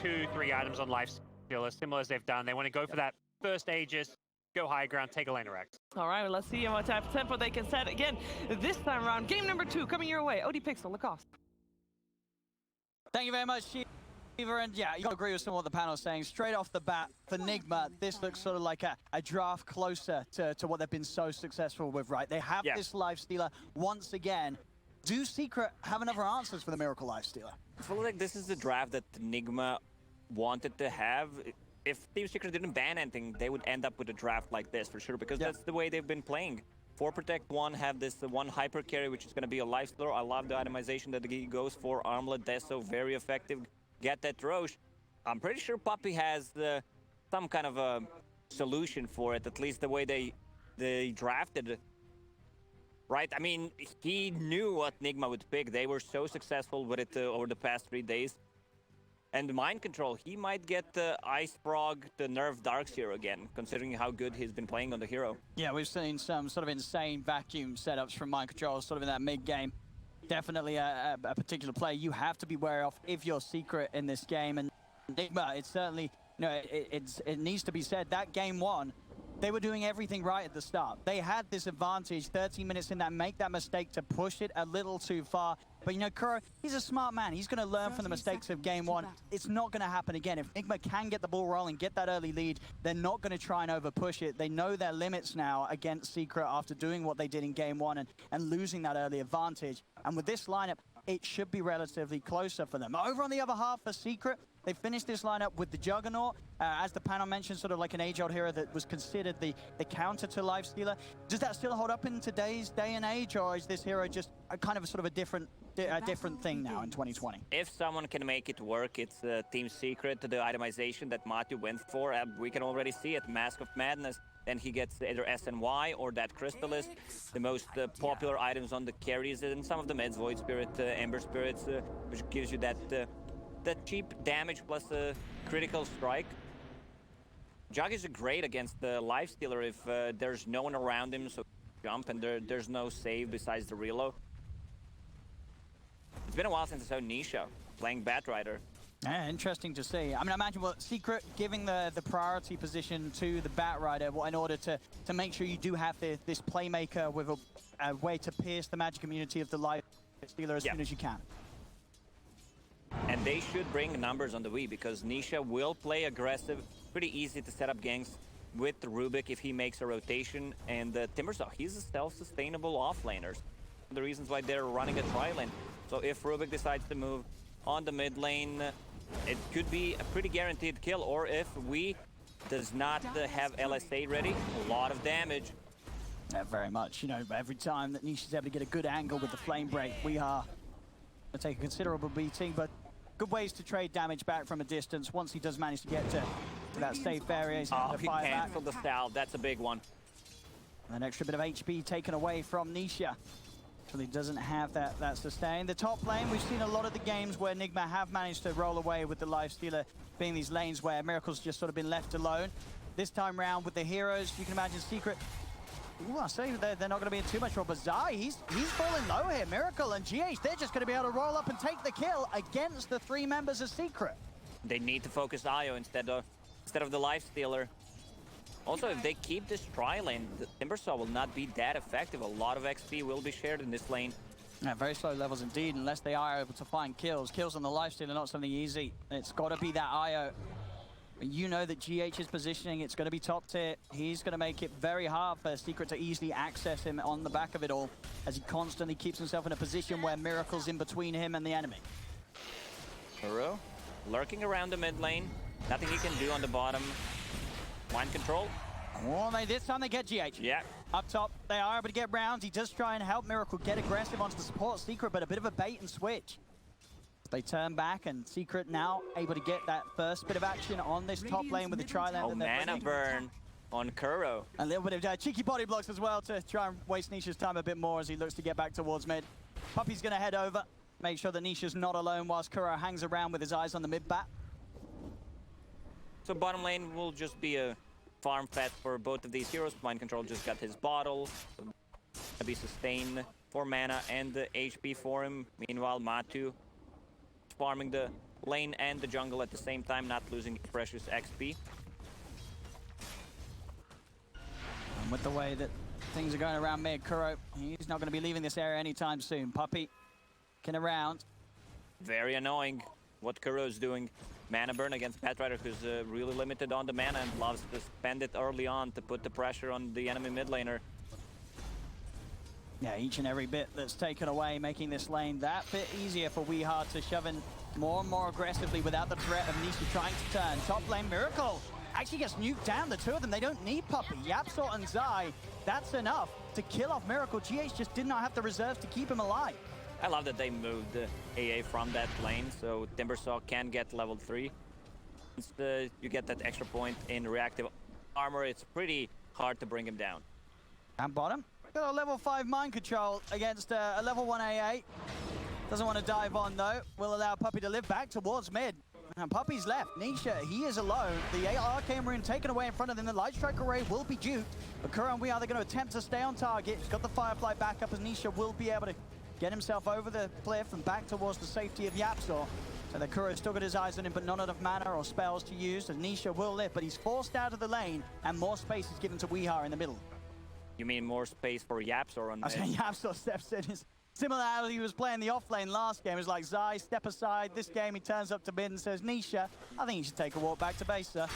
2-3 items on life steal, as similar as they've done. They want to go for that first Aegis, go high ground, take a lane of Rex. All right, well, let's see what type of tempo they can set again this time around. Game number 2 coming your way. OD Pixel, Lacoste. Thank you very much, Kyiv. And yeah, you gotta agree with some of what the panel's saying. Straight off the bat, for Nigma, this looks sort of like a draft closer to what they've been so successful with, right? They have this Life Stealer once again. Do Secret have enough answers for the Miracle Life Stealer? I feel like this is the draft that Nigma wanted to have. If Team Secret didn't ban anything, they would end up with a draft like this for sure, because that's the way they've been playing. 4 Protect 1 have this one hyper carry, which is going to be a life stealer. I love the itemization that he goes for. Armlet, Deso, very effective. Get that Roche. I'm pretty sure Puppey has some kind of a solution for it, at least the way they drafted it. Right? I mean, he knew what Nigma would pick. They were so successful with it over the past 3 days. And Mind Control, he might get the Ice Frog, the nerf Darkseer again, considering how good he's been playing on the hero. Yeah, we've seen some sort of insane vacuum setups from Mind Control, sort of in that mid-game. Definitely a particular play you have to be wary of if you're Secret in this game. And Nigma, it's certainly, you know, it needs to be said, that game 1, they were doing everything right at the start. They had this advantage, 13 minutes in that, make that mistake to push it a little too far. But, you know, Kuro, he's a smart man. He's going to learn from the mistakes of game 1. It's not going to happen again. If Nigma can get the ball rolling, get that early lead, they're not going to try and overpush it. They know their limits now against Secret after doing what they did in game 1 and losing that early advantage. And with this lineup, it should be relatively closer for them. Over on the other half for Secret, they finished this lineup with the Juggernaut, as the panel mentioned, sort of like an age-old hero that was considered the counter to Life Stealer. Does that still hold up in today's day and age, or is this hero just kind of a sort of a different thing now in 2020? If someone can make it work, it's Team Secret, the itemization that Matthew went for. We can already see it, Mask of Madness. Then he gets either SNY or that Crystalist, the most popular items on the carries, and some of the meds, Void Spirit, Ember Spirits, which gives you that cheap damage plus a critical strike. Jug is great against the Life Stealer if there's no one around him, so jump and there's no save besides the reload. It's been a while since I saw Nisha playing Batrider. Yeah, interesting to see. I mean, I imagine Secret giving the priority position to the Batrider in order to make sure you do have this playmaker with a way to pierce the magic immunity of the Life Stealer as soon as you can. And they should bring numbers on the Wii, because Nisha will play aggressive, pretty easy to set up ganks with Rubik if he makes a rotation. And Timbersaw, he's a self-sustainable offlaner. The reasons why they're running a tri-lane. So if Rubik decides to move on the mid lane, it could be a pretty guaranteed kill. Or if Wii does not have LSA ready, a lot of damage. Yeah, very much. You know, every time that Nisha's able to get a good angle with the Flame Break, we are going to take a considerable beating, but good ways to trade damage back from a distance once he does manage to get to that safe area. He's he canceled the salve. That's a big one. An extra bit of HP taken away from Nisha. Actually doesn't have that sustain. The top lane, we've seen a lot of the games where Nigma have managed to roll away with the Life Stealer being these lanes where Miracle's just sort of been left alone. This time round with the heroes, you can imagine Secret. Ooh, I say they're not going to be in too much trouble. Zai, he's falling low here. Miracle and GH, they're just going to be able to roll up and take the kill against the 3 members of Secret. They need to focus Io instead of the Life Stealer. Also, if they keep this tri-lane, the Timbersaw will not be that effective. A lot of XP will be shared in this lane. Yeah, very slow levels indeed, unless they are able to find kills. Kills on the Life Stealer, not something easy. It's got to be that Io. You know that GH's positioning, it's going to be top tier. He's going to make it very hard for Secret to easily access him on the back of it all, as he constantly keeps himself in a position where Miracle's in between him and the enemy. Kuro lurking around the mid lane. Nothing he can do on the bottom. Mind Control. Oh, this time they get GH. Yeah. Up top, they are able to get rounds. He does try and help Miracle get aggressive onto the support Secret, but a bit of a bait and switch. They turn back, and Secret now able to get that first bit of action on this top lane with the tri-lane. Oh, mana burn on Kuro. A little bit of cheeky body blocks as well to try and waste Nisha's time a bit more as he looks to get back towards mid. Puppey's going to head over, make sure that Nisha's not alone whilst Kuro hangs around with his eyes on the mid bat. So bottom lane will just be a farm fat for both of these heroes. Mind Control just got his bottle. To be sustained for mana and the HP for him. Meanwhile, Matu farming the lane and the jungle at the same time, not losing precious XP. And with the way that things are going around mid, Kuro, he's not going to be leaving this area anytime soon. Puppey looking around. Very annoying what Kuro's doing. Mana burn against Batrider, who's really limited on the mana and loves to spend it early on to put the pressure on the enemy mid laner. Yeah, each and every bit that's taken away, making this lane that bit easier for WeHard to shove in more and more aggressively without the threat of Nisha trying to turn. Top lane, Miracle actually gets nuked down. The two of them, they don't need Puppey. Yapsor and Zai, that's enough to kill off Miracle. GH just did not have the reserves to keep him alive. I love that they moved AA from that lane, so Timbersaw can get level 3. Once you get that extra point in reactive armor, it's pretty hard to bring him down. And bottom, got a level 5 mind control against a level 1 AA. Doesn't want to dive on though. Will allow Puppey to live back towards mid. And Puppey's left. Nisha, he is alone. The Arcane Rune taken away in front of them. The Light Strike Array will be duped. But Kuro and We Are, they're going to attempt to stay on target. He's got the Firefly back up as Nisha will be able to get himself over the cliff and back towards the safety of Yapsor. So the Kuro's still got his eyes on him, but not enough mana or spells to use. And Nisha will live, but he's forced out of the lane, and more space is given to Weehar in the middle. You mean more space for Yapsor on I was saying Yapsor steps in. It's similar to how he was playing the off lane last game. It's like, Zai, step aside. This game, he turns up to mid and says, Nisha, I think you should take a walk back to base, sir.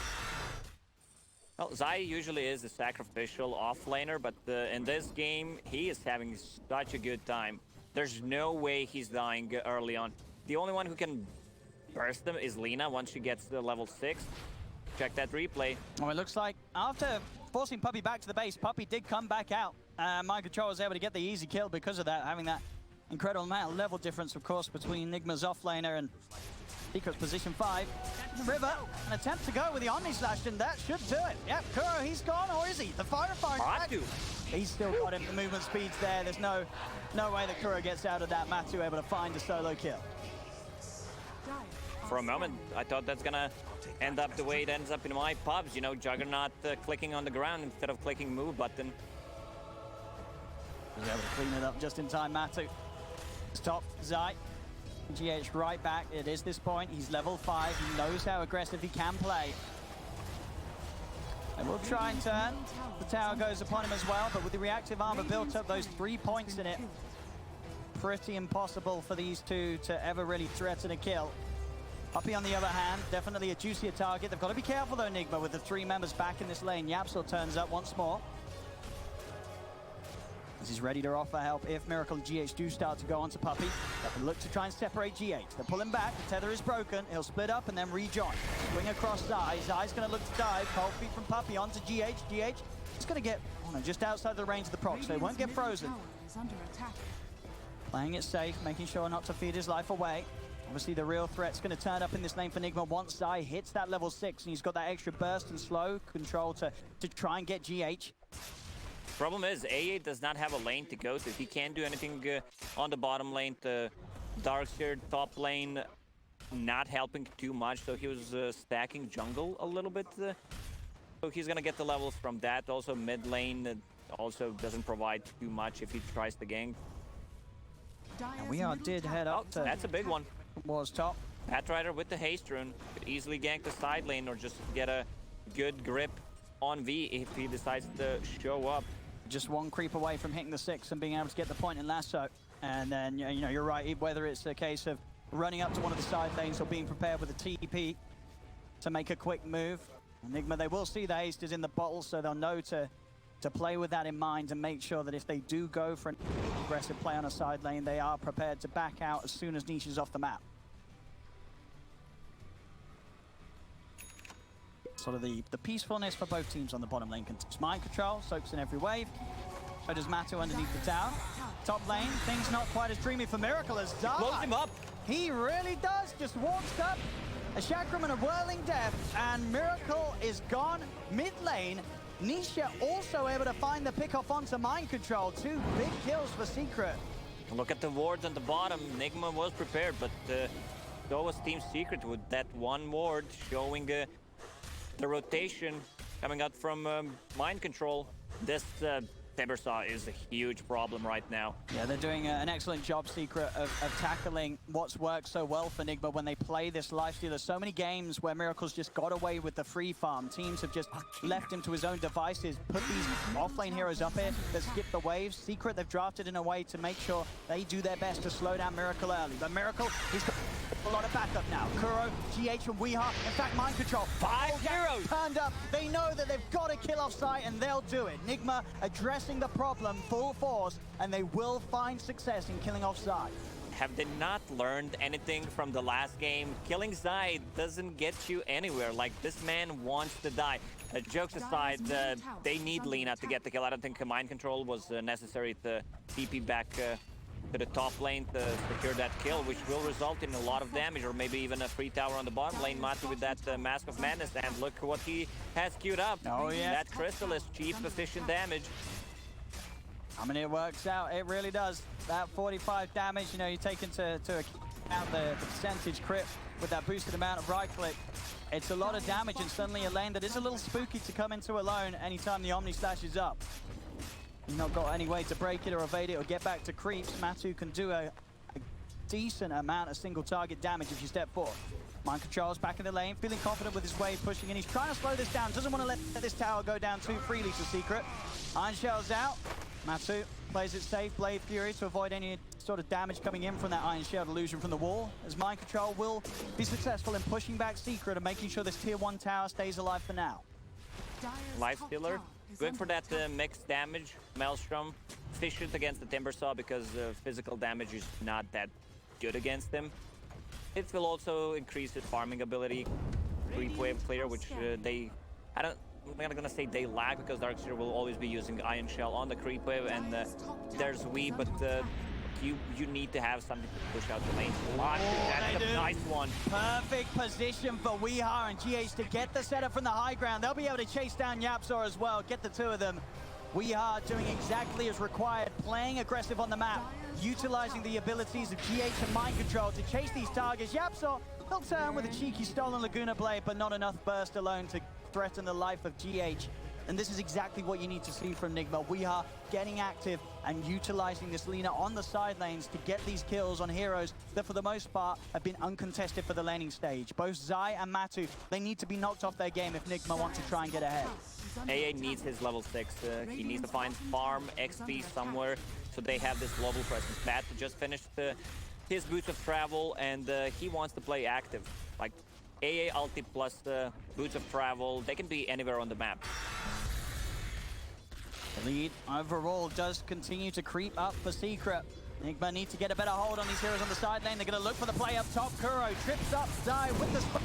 Well, Zai usually is a sacrificial offlaner, but in this game, he is having such a good time. There's no way he's dying early on. The only one who can burst him is Lina once she gets to level 6. Check that replay. Oh, it looks like after forcing Puppey back to the base, Puppey did come back out. Mind Control was able to get the easy kill because of that, having that incredible amount of level difference, of course, between Nigma's offlaner and Secret's position 5. River, an attempt to go with the Omni Slash, and that should do it. Yep, Kuro, he's gone, or is he? The Firefighter. He's still got him. The movement speed's there. There's no way that Kuro gets out of that. Matu able to find a solo kill. For a moment, I thought that's gonna end up the way it ends up in my pubs. You know, Juggernaut clicking on the ground instead of clicking move button. He's able to clean it up just in time, Matu. Stop, Zai. GH right back. It is this point. He's level 5. He knows how aggressive he can play. And we'll try and turn. The tower goes upon him as well, but with the reactive armor built up, those 3 points in it, pretty impossible for these two to ever really threaten a kill. Puppey, on the other hand, definitely a juicier target. They've got to be careful though, Nigma, with the 3 members back in this lane. Yapsor turns up once more. As he's ready to offer help if Miracle and GH do start to go onto Puppey. They can look to try and separate GH. They pull him back, the tether is broken, he'll split up and then rejoin. Swing across Zai. Zai's going to look to dive. Cold feet from Puppey onto GH. GH is going to get just outside the range of the proc, so he won't get frozen. Playing it safe, making sure not to feed his life away. Obviously, the real threat's going to turn up in this lane for Nigma once Zai hits that level 6, and he's got that extra burst and slow control to try and get GH. Problem is, AA does not have a lane to go to. He can't do anything on the bottom lane. The Darkseer top lane not helping too much, so he was stacking jungle a little bit. So he's going to get the levels from that. Also, mid lane also doesn't provide too much if he tries to gank. And We Are did head up to... That's a big one. Was top. Batrider with the haste rune could easily gank the side lane or just get a good grip on V if he decides to show up. Just 1 creep away from hitting the 6 and being able to get the point in lasso. And then, you know, you're right, whether it's a case of running up to one of the side lanes or being prepared with a TP to make a quick move. Nigma, they will see the haste is in the bottle, so they'll know to play with that in mind and make sure that if they do go for an aggressive play on a side lane, they are prepared to back out as soon as Nisha's off the map. Sort of the peacefulness for both teams on the bottom lane. Mind control, soaks in every wave. So does Matu underneath the tower. Top lane, things not quite as dreamy for Miracle as Zai. Blows him up. He really does. Just walks up. A chakram and a whirling death. And Miracle is gone mid lane. Nisha also able to find the pick-off onto Mind Control. 2 big kills for Secret. Look at the wards on the bottom. Nigma was prepared, but so was Team Secret with that 1 ward showing the rotation coming out from Mind Control. This Timbersaw is a huge problem right now. Yeah, they're doing an excellent job, Secret, of tackling what's worked so well for Nigma when they play this lifesteal. There's so many games where Miracle's just got away with the free farm. Teams have just left him to his own devices, put these offlane heroes up here that skip the waves. Secret, they've drafted in a way to make sure they do their best to slow down Miracle early. But Miracle, he's got a lot of backup now. Kuro, GH, and Weeha. In fact, Mind Control. 5 heroes Turned up. They know that they've got to kill off site, and they'll do it. Nigma addressing the problem full force, and they will find success in killing off site. Have they not learned anything from the last game? Killing Zai doesn't get you anywhere. Like, this man wants to die. Jokes aside, they need Lina to get the kill. I don't think Mind Control was necessary to TP back to the top lane to secure that kill, which will result in a lot of damage, or maybe even a free tower on the bottom lane. Matu with that Mask of Madness, and look what he has queued up. Oh, yeah. That Crystal is cheap, efficient damage. I mean, it works out. It really does. That 45 damage, you know, you take into account the percentage crit with that boosted amount of right click. It's a lot of damage, and suddenly a lane that is a little spooky to come into alone anytime the Omni Slash is up. You've not got any way to break it or evade it or get back to creeps. Matu can do a decent amount of single target damage if you step forward. Mind Control's back in the lane, feeling confident with his wave pushing in. He's trying to slow this down, doesn't want to let this tower go down too freely to Secret. Iron Shell's out. Matu plays it safe, Blade Fury to avoid any sort of damage coming in from that Iron Shell illusion from the wall, as Mind Control will be successful in pushing back Secret and making sure this tier 1 tower stays alive for now. Lifestealer, good for that mixed damage. Maelstrom, efficient against the Timbersaw because physical damage is not that good against him. It will also increase his farming ability. Creep wave clear, which I'm not gonna say they lack, because Darkseer will always be using Iron Shell on the creep wave, and there's We, but you need to have something to push out the lane. That's a nice one. Perfect position for Weeha and GH to get the setup from the high ground. They'll be able to chase down Yapzor as well, get the two of them. Weeha doing exactly as required, playing aggressive on the map, utilizing the abilities of GH and Mind Control to chase these targets. Yapzor, he'll turn with a cheeky stolen Laguna Blade, but not enough burst alone to threaten the life of GH. And this is exactly what you need to see from Nigma. Weeha getting active and utilizing this Lina on the side lanes to get these kills on heroes that for the most part have been uncontested for the laning stage. Both Zai and Matu, they need to be knocked off their game if Nigma want to try and get ahead. AA needs his level 6. He needs to find farm XP somewhere, so they have this global presence. Matt just finished his Boots of Travel, and he wants to play active. Like, AA ulti plus Boots of Travel, they can be anywhere on the map. The lead overall does continue to creep up for Secret. Nigma need to get a better hold on these heroes on the side lane. They're going to look for the play up top. Kuro trips up Zai with the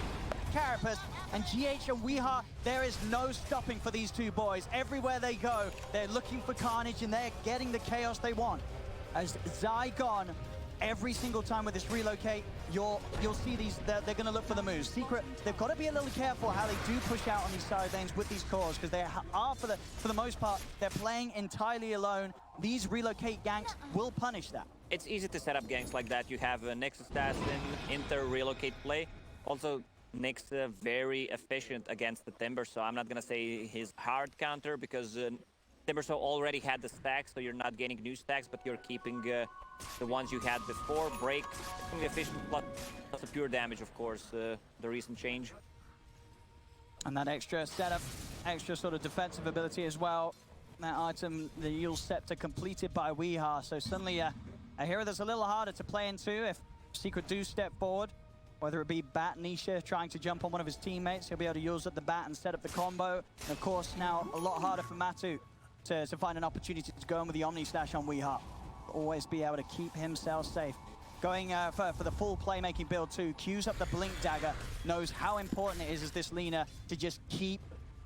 Carapace, and GH and Weeha, there is no stopping for these two boys. Everywhere they go, they're looking for carnage, and they're getting the chaos they want. As Zai gone, every single time with this relocate, you'll see these, they're going to look for the moves. Secret, they've got to be a little careful how they do push out on these side lanes with these cores, because they are, for the most part, they're playing entirely alone. These relocate ganks will punish that. It's easy to set up ganks like that. You have a Nexus Assassin, Inter relocate play. Also, Nyx very efficient against the Timbersaw. I'm not gonna say his hard counter, because Timbersaw already had the stacks, so you're not gaining new stacks, but you're keeping the ones you had before. Break, extremely efficient, plus the pure damage, of course, the recent change. And that extra setup, extra sort of defensive ability as well. That item, the Yule Scepter, completed by Weeha. So suddenly a hero that's a little harder to play into if Secret do step forward. Whether it be Bat Nisha trying to jump on one of his teammates, he'll be able to use up the Bat and set up the combo. And of course, now a lot harder for Matu to find an opportunity to go in with the Omni Slash on Weeha. Always be able to keep himself safe. Going for the full playmaking build too, queues up the Blink Dagger, knows how important it is as this Lina to just keep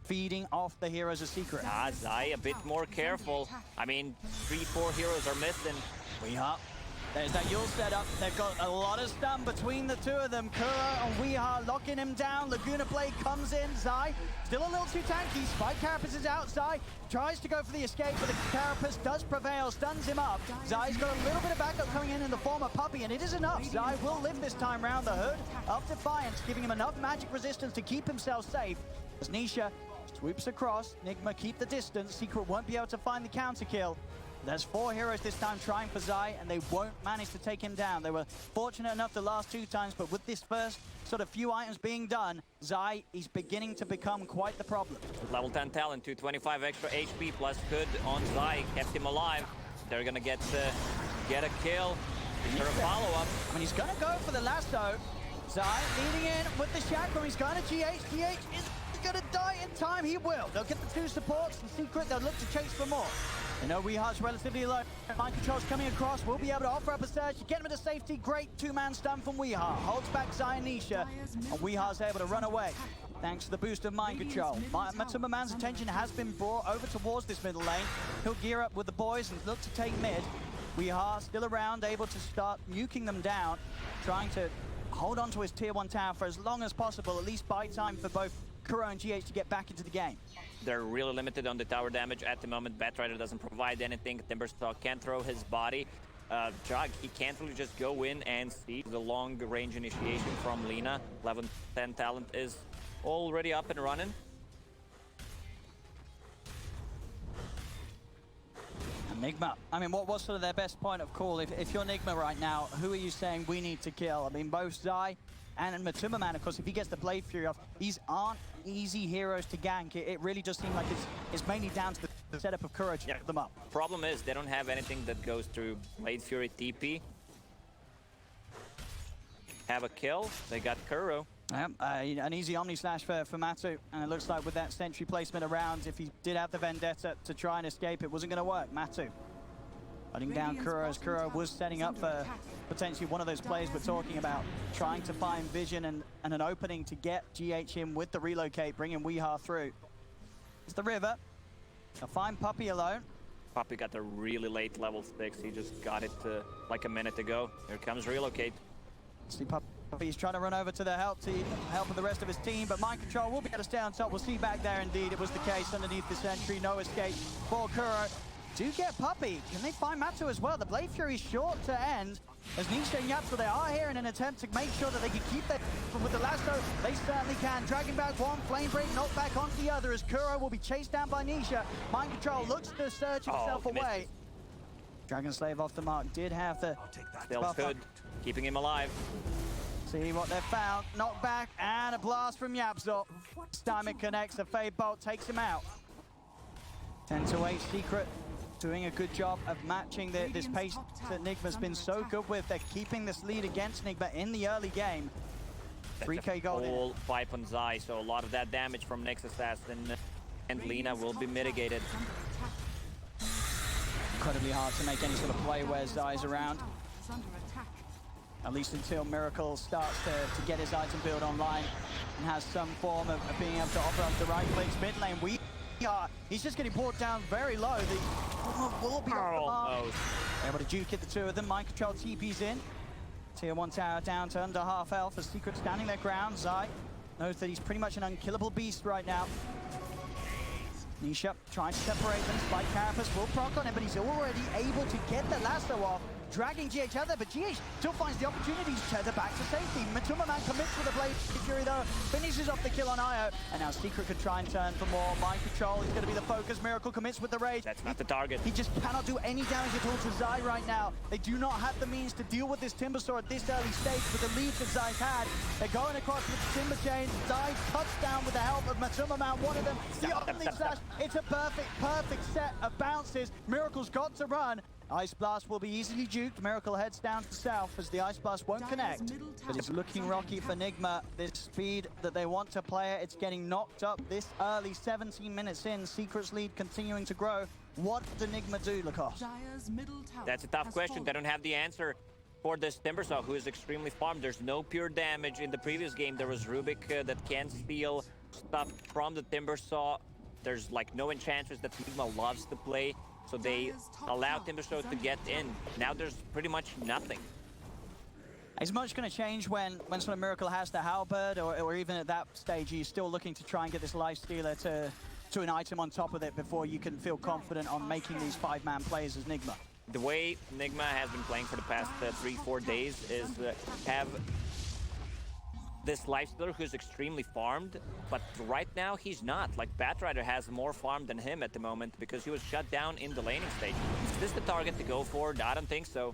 feeding off the heroes of Secret. Zai a bit more careful. I mean, 3-4 heroes are missing. Weeha. There's that Yule setup. They've got a lot of stun between the two of them. Kuro and Weeha locking him down. Laguna Blade comes in. Zai still a little too tanky. Spike Carapace is out. Zai tries to go for the escape, but the Carapace does prevail, stuns him up. Zai's got a little bit of backup coming in the form of Puppey, and it is enough. Zai will live this time round. The hood of Defiance, giving him enough magic resistance to keep himself safe. As Nisha Swoops across. Nigma keep the distance. Secret won't be able to find the counter kill. There's 4 heroes this time trying for Zai, and they won't manage to take him down. They were fortunate enough the last 2 times, but with this first sort of few items being done, Zai is beginning to become quite the problem. Level 10 talent, 225 extra HP plus hood on Zai, kept him alive. They're gonna get a kill. Is there a follow-up? I mean, he's gonna go for the lasso. Zai leading in with the chakram. He's going to GH. GH is gonna die in time. He will. They'll get the 2 supports. The Secret, they'll look to chase for more. You know, Weehar's relatively low. Mind control's coming across. We'll be able to offer up a surge to get him into safety. Great 2-man stun from Weehar. Holds back Zai and Nisha. And Weehar's able to run away. Thanks to the boost of mind control. Matsuma Man's attention has been brought over towards this middle lane. He'll gear up with the boys and look to take mid. Weehar still around, able to start nuking them down. Trying to hold on to his tier 1 tower for as long as possible. At least buy time for both Kuro and GH to get back into the game. They're really limited on the tower damage at the moment. Batrider doesn't provide anything. Timbersaw can't throw his body. Jug, he can't really just go in and see the long-range initiation from Lina. 11-10 talent is already up and running. And Nigma, I mean, what's sort of their best point of call? If you're Nigma right now, who are you saying we need to kill? I mean, both Zai and Matsuma Man, of course, if he gets the Blade Fury off, these aren't easy heroes to gank. It really does seem like it's mainly down to the setup of Kuro to get them up. Problem is, they don't have anything that goes through Blade Fury TP. Have a kill, they got Kuro. An easy Omni Slash for Matu, and it looks like with that sentry placement around, if he did have the Vendetta to try and escape, it wasn't going to work. Matu hunting down Kuro, as Kuro was setting up for potentially one of those plays we're talking about, trying to find vision and an opening to get GH in with the relocate, bringing Weehar through. It's the river. They'll find Puppey alone. Puppey got a really late level 6. He just got it like a minute ago. Here comes relocate. See Puppey's trying to run over to the help of the rest of his team, but mind control will be able to stay on top. We'll see back there indeed. It was the case underneath the sentry. No escape for Kuro. Do get Puppey. Can they find Matu as well? The Blade Fury's short to end. As Nisha and Yapso, they are here in an attempt to make sure that they can keep their... But with the lasso, they certainly can. Dragging back one, Flame Break knocked back onto the other as Kuro will be chased down by Nisha. Mind control looks to surge himself away. Dragon Slave off the mark. Did have the... Still good. Keeping him alive. See what they've found. Knocked back and a blast from Yapso. This time it connects. The Fade Bolt takes him out. 10-8 Secret. Doing a good job of matching this pace that Nigma's been so good with. They're keeping this lead against Nigma in the early game. 3k gold. Full fight on Zai, so a lot of that damage from Nyx Assassin and Lina will be mitigated. Incredibly hard to make any sort of play where Zai's around. At least until Miracle starts to get his item build online and has some form of being able to offer up the right clicks mid lane. He's just getting brought down very low. The will be off the mark. Able to juke hit the 2 of them. Mind control TP's in. Tier 1 tower down to under half health as Secret standing their ground. Zai knows that he's pretty much an unkillable beast right now. Nisha trying to separate them. Spike Carapace will proc on him, but he's already able to get the lasso off. Dragging GH out there, but GH still finds the opportunity to tether back to safety. Matsuma Man commits with a Blade Fury though, finishes off the kill on Io, and now Secret could try and turn for more. Mind control is going to be the focus. Miracle commits with the Rage. That's not the target. He just cannot do any damage at all to Zai right now. They do not have the means to deal with this Timbersaw at this early stage with the lead that Zai's had. They're going across with the Timber Chain. Zai cuts down with the help of Matsuma Man. One of them, the Omni Slash. It's a perfect set of bounces. Miracle's got to run. Ice Blast will be easily juked. Miracle heads down to south as the Ice Blast won't connect. But it's looking rocky for Nigma. This speed that they want to play it, it's getting knocked up this early, 17 minutes in. Secret's lead continuing to grow. What does Nigma do, Lacoste? That's a tough question. They don't have the answer for this Timbersaw, who is extremely farmed. There's no pure damage. In the previous game, there was Rubik that can steal stuff from the Timbersaw. There's like no enchanters that Nigma loves to play. So they allow Timbersaw to get in. Now there's pretty much nothing. Is much going to change when sort of Miracle has the Halberd, or even at that stage, he's still looking to try and get this Life Stealer to an item on top of it before you can feel confident on making these 5-man plays as Nigma? The way Nigma has been playing for the past 3-4 days is have this lifestealer who's extremely farmed, but right now he's not. Like, Batrider has more farm than him at the moment because he was shut down in the laning stage. Is this the target to go for? I don't think so.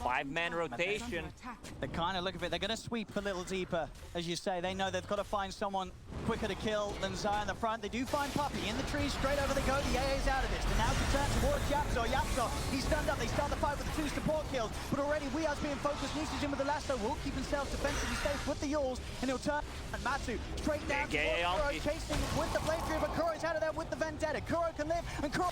5-man rotation. They're kind of looking for it. They're going to sweep a little deeper, as you say. They know they've got to find someone quicker to kill than Zai in the front. They do find Puppey in the trees. Straight over they go. The AA's out of this. They now can turn towards Yapzor. Yapzor, he's stunned up. They start the fight with the 2 support kills. But already Wea's being focused. Nisha's in with the lasso. Will keep himself defensively safe with the Yules. And he'll turn. And Matsu straight down towards Kuro, chasing with the Flame Fury. But Kuro's out of there with the Vendetta. Kuro can live. And Kuro,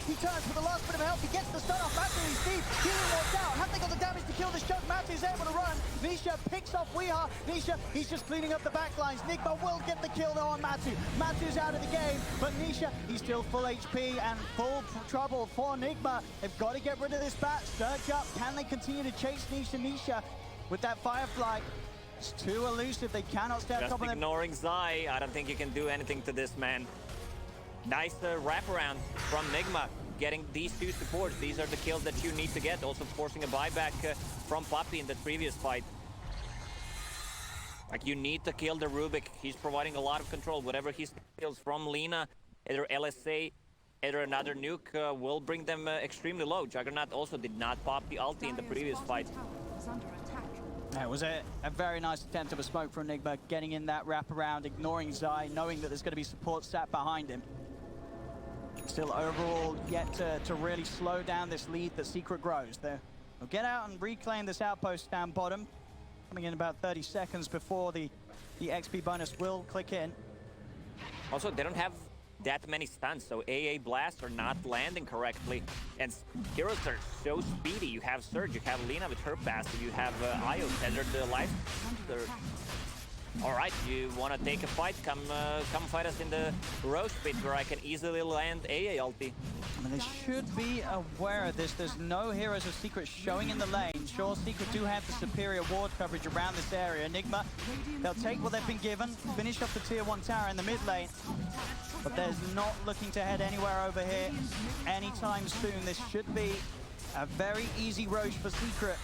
he turns with the last bit of help. He gets the stun off. Matsu, he's deep. Healing walks out. Have they got the damage to kill this choke? Matsu's able to run. Nisha picks off Weha. Nisha, he's just cleaning up the back lines. Nigma will get the kill though on Matsu. Matsu's out of the game, but Nisha, he's still full HP and full trouble for Nigma. They've got to get rid of this bat. Surge up. Can they continue to chase Nisha? Nisha with that Firefly. It's too elusive. They cannot stay on top of them. Ignoring Zai. I don't think you can do anything to this man. Nice wraparound from Nigma. Getting these 2 supports. These are the kills that you need to get. Also forcing a buyback from Puppey in the previous fight. Like, you need to kill the Rubik. He's providing a lot of control. Whatever he steals from Lina, either LSA, either another nuke, will bring them extremely low. Juggernaut also did not pop the ulti in the previous fight. It was a very nice attempt of a smoke from Nigma, getting in that wraparound, ignoring Zai, knowing that there's going to be support sat behind him. Still overall yet to really slow down this lead that Secret grows. They'll get out and reclaim this outpost down bottom. Coming in about 30 seconds before the XP bonus will click in. Also, they don't have that many stuns, so AA blasts are not landing correctly. And heroes are so speedy. You have Surge, you have Lina with her passive, you have Io tethered the life. Alright, you want to take a fight? Come fight us in the Rose Pit where I can easily land AA ulti. I mean, they should be aware of this. There's no heroes of Secret showing in the lane. Sure, Secret do have the superior ward coverage around this area. Nigma, they'll take what they've been given, finish off the tier 1 tower in the mid lane. But there's not looking to head anywhere over here anytime soon. This should be a very easy Roche for Secret.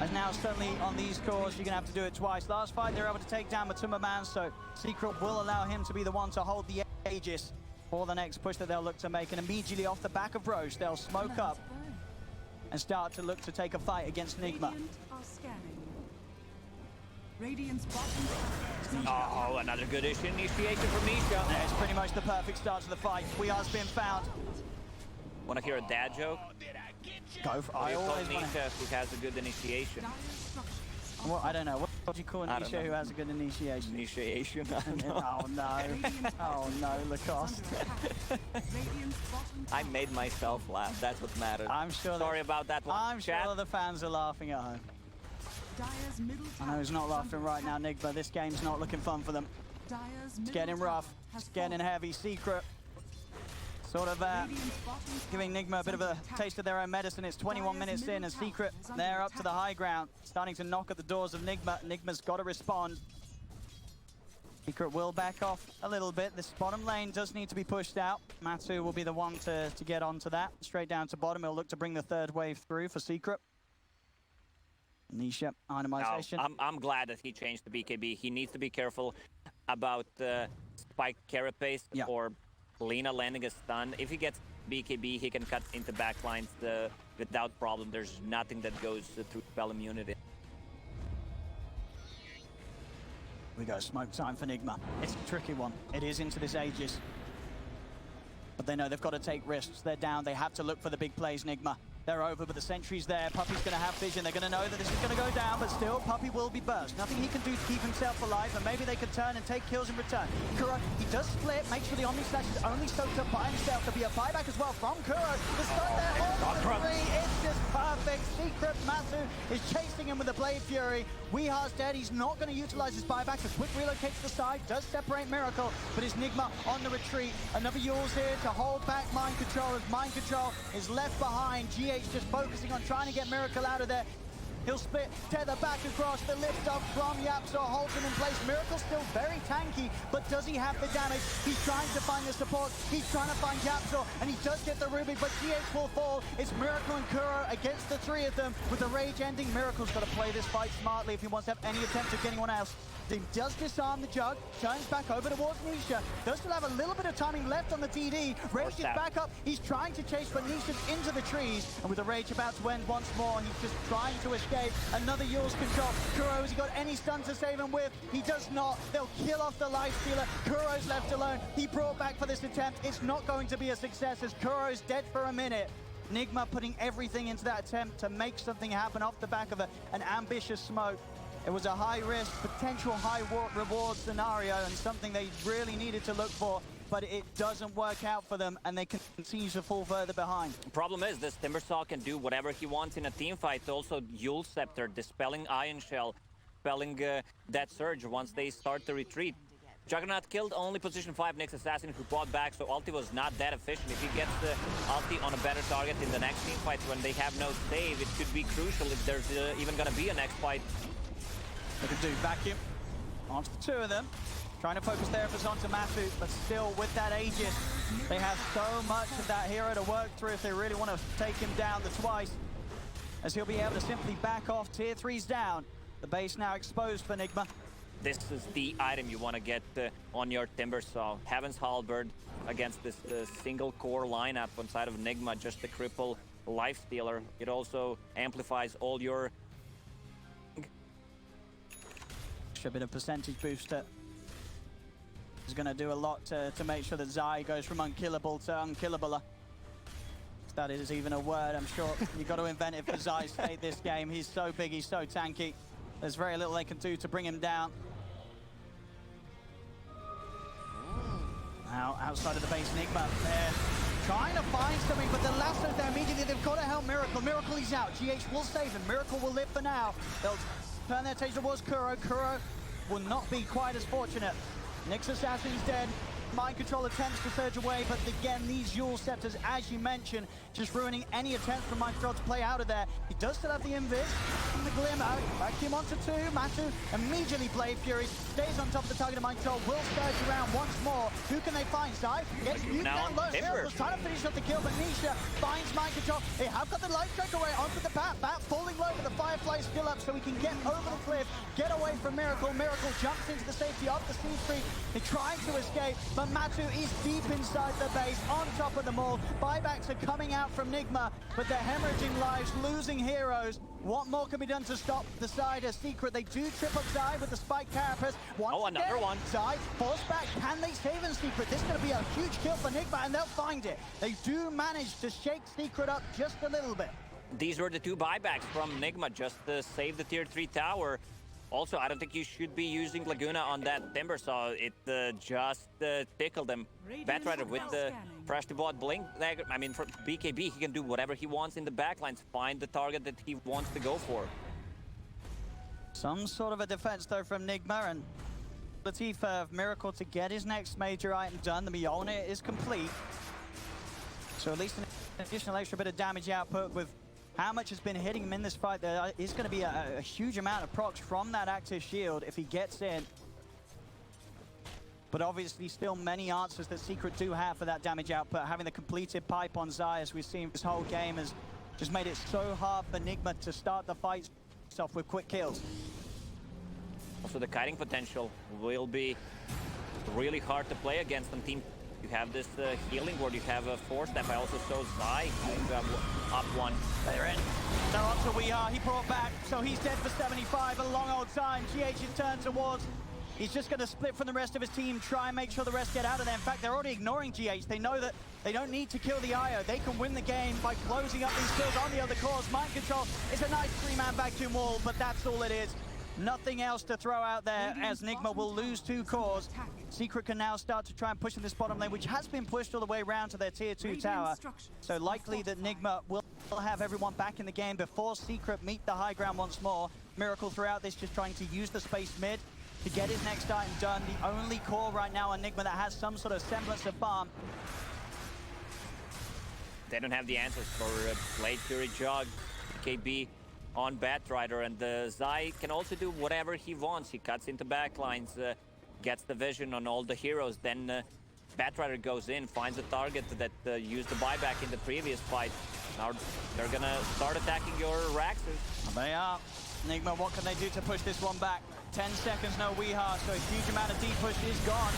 And now suddenly on these cores, you're going to have to do it twice. Last fight, they're able to take down Matuma Man, so Secret will allow him to be the one to hold the Aegis for the next push that they'll look to make. And immediately off the back of Roche, they'll smoke up and start to look to take a fight against Nigma. Oh, another good initiation from Nisha. It's pretty much the perfect start to the fight. Wea's been found. Want to hear a dad joke? Go for I always want Nisha who has a good initiation. Well, I don't know. What do you call a Nisha who has a good initiation? Initiation? Oh no. Oh no, Lacoste. I made myself laugh. That's what matters. I'm sure. Sorry about that one. I'm sure the fans are laughing at home. I know he's not laughing right now, Nick, but this game's not looking fun for them. It's getting rough. It's getting heavy. Secret sort of giving Nigma a bit of a taste of their own medicine. It's 21 minutes in, and Secret, they're up to the high ground, starting to knock at the doors of Nigma. Nigma's got to respond. Secret will back off a little bit. This bottom lane does need to be pushed out. Matsu will be the one to get onto that. Straight down to bottom. He'll look to bring the third wave through for Secret. Nisha, itemization. No, I'm glad that he changed to BKB. He needs to be careful about Spike Carapace or Lina landing a stun. If he gets BKB, he can cut into backlines without problem. There's nothing that goes through spell immunity. We go, smoke time for Nigma. It's a tricky one. It is into this Aegis. But they know they've got to take risks. They're down. They have to look for the big plays, Nigma. They're over, but the sentry's there. Puppey's going to have vision. They're going to know that this is going to go down, but still, Puppey will be burst. Nothing he can do to keep himself alive, but maybe they can turn and take kills in return. Kuro, he does split. Make sure the Omni Slash is only soaked up by himself. There'll be a buyback as well from Kuro. The stun there on the 3. It's just perfect. Secret Matsu is chasing him with the Blade Fury. Weeha's dead. He's not going to utilize his buyback. A quick relocate to the side does separate Miracle, but it's Nigma on the retreat. Another Yules here to hold back Mind Control. As Mind Control is left behind, GH just focusing on trying to get Miracle out of there. He'll split, tether back across, the lift up from Yapzor holds him in place. Miracle still very tanky, but does he have the damage? He's trying to find the support, he's trying to find Yapzor, and he does get the Rubik, but GH will fall. It's Miracle and Kuro against the three of them, with the rage ending. Miracle's got to play this fight smartly if he wants to have any attempt at anyone else. He does disarm the Jug, turns back over towards Nisha, does still have a little bit of timing left on the DD. Rage is back up, he's trying to chase, but Nisha's into the trees, and with the Rage about to end once more, he's just trying to escape. Another Yule's control. Kuro, has he got any stun to save him with? He does not. They'll kill off the life stealer. Kuro's left alone. He brought back for this attempt. It's not going to be a success as Kuro's dead for a minute. Nigma putting everything into that attempt to make something happen off the back of an ambitious smoke. It was a high-risk, potential high-reward scenario and something they really needed to look for, but it doesn't work out for them, and they continue to fall further behind. Problem is, this Timbersaw can do whatever he wants in a team fight. Also, Yule Scepter, dispelling Iron Shell, dispelling that Surge once they start to retreat. Juggernaut killed only position 5 Nyx Assassin who bought back, so ulti was not that efficient. If he gets the ulti on a better target in the next team fight when they have no save, it could be crucial if there's even gonna be a next fight. They can do vacuum onto the two of them. Trying to focus their efforts onto Matu, but still with that Aegis, they have so much of that hero to work through if they really want to take him down the twice. As he'll be able to simply back off, tier 3's down. The base now exposed for Nigma. This is the item you want to get on your Timbersaw. Heaven's Halberd against this single core lineup on side of Nigma, just the cripple life stealer. It also amplifies all your... A bit of percentage booster. He's going to do a lot to make sure that Zai goes from unkillable to unkillable. If that is even a word, I'm sure you've got to invent it for Zai's state this game. He's so big, he's so tanky. There's very little they can do to bring him down. Now, outside of the base, Nigma, they're trying to find something, but the lasso's there immediately. They've got to help Miracle. Miracle, he's out. GH will save him. Miracle will live for now. They'll turn their attention towards Kuro. Kuro will not be quite as fortunate. Nyx Assassin's dead. Mind control attempts to surge away, but again, these Yule Scepters, as you mentioned, just ruining any attempt from Mind Control to play out of there. He does still have the Invis, and the Glimmer, vacuum onto two. Matu immediately Blade Fury, stays on top of the target of Mind Control, will surge around once more. Who can they find? Zai gets you down low. Was trying to finish up the kill, but Nisha finds Mind Control. They have got the life strike away onto the Bat. Bat falling low, but the Firefly still up, so he can get over the cliff, get away from Miracle. Miracle jumps into the safety of the Sea Tree. They're trying to escape, but Matu is deep inside the base, on top of them all. Buybacks are coming out from Nigma, but they're hemorrhaging lives, losing heroes. What more can be done to stop the side of Secret? They do trip up Zai with the spike carapace. Another one. Zai forced back. Can they save him, Secret? This is going to be a huge kill for Nigma, and they'll find it. They do manage to shake Secret up just a little bit. These were the two buybacks from Nigma just to save the tier 3 tower. Also, I don't think you should be using Laguna on that Timbersaw. It just tickled them. Batrider with the freshly bought Blink. I mean, for BKB, he can do whatever he wants in the backlines. Find the target that he wants to go for. Some sort of a defense, though, from Nigma, and ability for Miracle to get his next major item done. The Mjolnir is complete. So at least an additional extra bit of damage output with how much has been hitting him in this fight. There is going to be a huge amount of procs from that active shield if he gets in. But obviously still many answers that Secret do have for that damage output. Having the completed pipe on Zai, as we've seen this whole game, has just made it so hard for Nigma to start the fight off with quick kills. Also, the kiting potential will be really hard to play against them. Team, you have this healing ward, you have a 4-step. I also saw Zai up one. They're in. No, up to We Are. He brought back, so he's dead for 75. A long old time. GH is turned towards. He's just going to split from the rest of his team, try and make sure the rest get out of there. In fact, they're already ignoring GH. They know that they don't need to kill the IO. They can win the game by closing up these kills on the other cores. Mind Control is a nice 3-man vacuum wall, but that's all it is. Nothing else to throw out there as Nigma will lose 2 cores. Secret can now start to try and push in this bottom lane, which has been pushed all the way around to their tier 2 tower. So likely that Nigma will have everyone back in the game before Secret meet the high ground once more. Miracle throughout this just trying to use the space mid to get his next item done. The only core right now on Nigma that has some sort of semblance of farm. They don't have the answers for Blade Fury Jug. KB on Batrider, and Zai can also do whatever he wants. He cuts into backlines, gets the vision on all the heroes, then Batrider goes in, finds a target that used the buyback in the previous fight. Now they're gonna start attacking your Raxes. They are. Nigma, what can they do to push this one back? 10 seconds, no Weeha, so a huge amount of D-push is gone.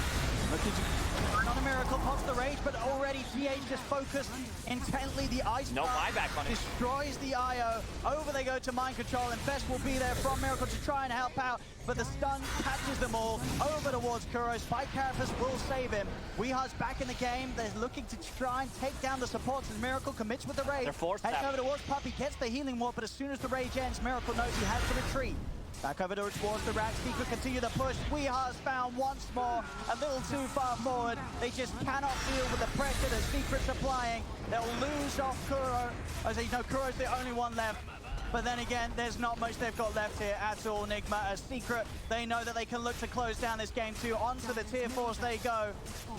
Looking to not a miracle, pops the rage, but already TH just focused intently. The ice No buyback on it. destroys the IO. Over they go to mind control, and Best will be there from Miracle to try and help out, but the stun catches them all. Over towards Kuro. Spike Carapace will save him. Weeha's back in the game. They're looking to try and take down the supports, and Miracle commits with the rage. They're forced Heading out. over towards Puppey, gets the healing ward, but as soon as the rage ends, Miracle knows he has to retreat. Back over towards the Rax. Secret continue the push. Weeha's found once more. A little too far forward. They just cannot deal with the pressure that Secret's applying. They'll lose off Kuro. As you know, Kuro's the only one left. But then again, there's not much they've got left here at all. Nigma, as Secret, they know that they can look to close down this game too. Onto the tier 4s they go.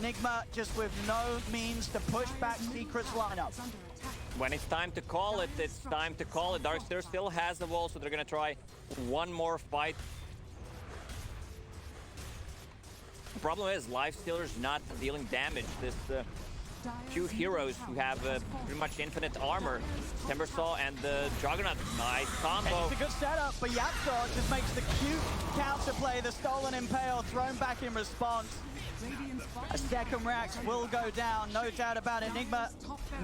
Nigma just with no means to push back Secret's lineup. When it's time to call it, it's time to call it. Darkster still has the wall, so they're gonna try one more fight. The problem is, Lifestealer's not dealing damage. This two heroes who have pretty much infinite armor. Timbersaw and the Juggernaut. Nice combo. It's a good setup, but Yapzor just makes the cute counterplay, the stolen impale thrown back in response. A second Rax will go down, no doubt about it. Nigma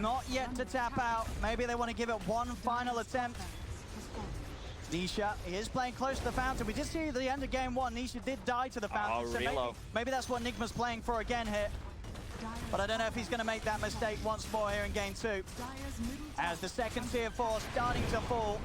not yet to tap out. Maybe they want to give it one final attempt. Nisha, he is playing close to the fountain. We did see at the end of game 1, Nisha did die to the fountain. Oh, so reload. maybe that's what Nigma's playing for again here. But I don't know if he's going to make that mistake once more here in game 2. As the second tier 4 starting to fall.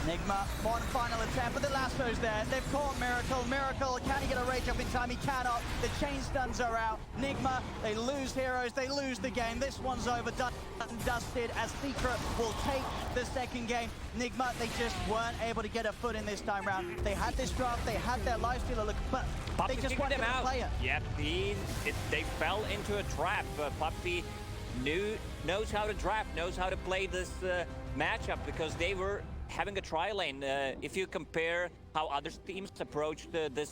Nigma, one final attempt, but the lasso's there. They've caught Miracle. Miracle, can he get a rage up in time? He cannot. The chain stuns are out. Nigma, they lose heroes. They lose the game. This one's over, done and dusted, as Secret will take the second game. Nigma, they just weren't able to get a foot in this time round. They had this draft, they had their lifestealer look, but Puppey they just figured weren't them able to out. play it. Yep, they fell into a trap. Puppey knows how to draft, knows how to play this matchup, because they were having a tri lane. If you compare how other teams approached this